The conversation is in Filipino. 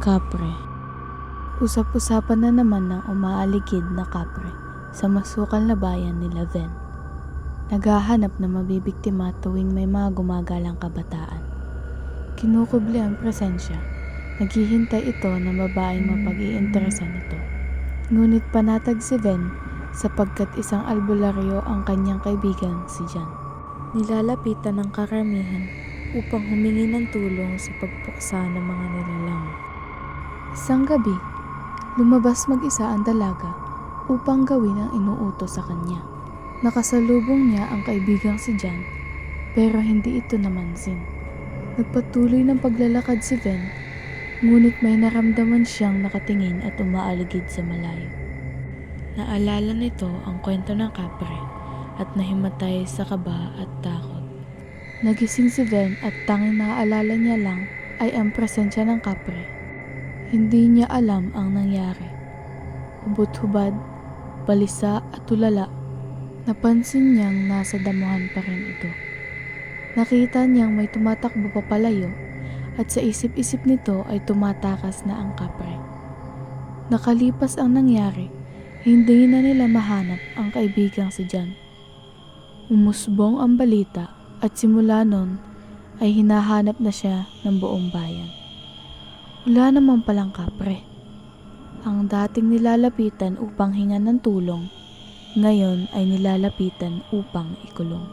Kapre. Usap-usapan na naman ng umaaligid na kapre sa masukal na bayan ni Ven. Naghahanap na mabibiktima tuwing may mga gumagalang kabataan. Kinukubli ang presensya. Naghihintay ito ng babaeng mapag-iinteresan nito. Ngunit panatag si Ven sapagkat isang albularyo ang kanyang kaibigan si Jan. Nilalapitan ng karamihan upang humingi ng tulong sa pagpuksa ng mga nilalang. Isang gabi, lumabas mag-isa ang dalaga upang gawin ang inuutos sa kanya. Nakasalubong niya ang kaibigang si Jan, pero hindi ito namansin. Nagpatuloy ng paglalakad si Ven, ngunit may naramdaman siyang nakatingin at umaaligid sa malayo. Naalala nito ang kwento ng kapre at nahimatay sa kaba at takot. Nagising si Ven at tanging naaalala niya lang ay ang presensya ng kapre. Hindi niya alam ang nangyari. Hubot-hubad, balisa at tulala. Napansin niyang nasa damuhan pa rin ito. Nakita niyang may tumatakbo papalayo at sa isip-isip nito ay tumatakas na ang kapre. Nakalipas ang nangyari, hindi na nila mahanap ang kaibigang si Jan. Umusbong ang balita at simula nun ay hinahanap na siya ng buong bayan. Wala namang palang kapre. Ang dating nilalapitan upang hingan ng tulong, ngayon ay nilalapitan upang ikulong.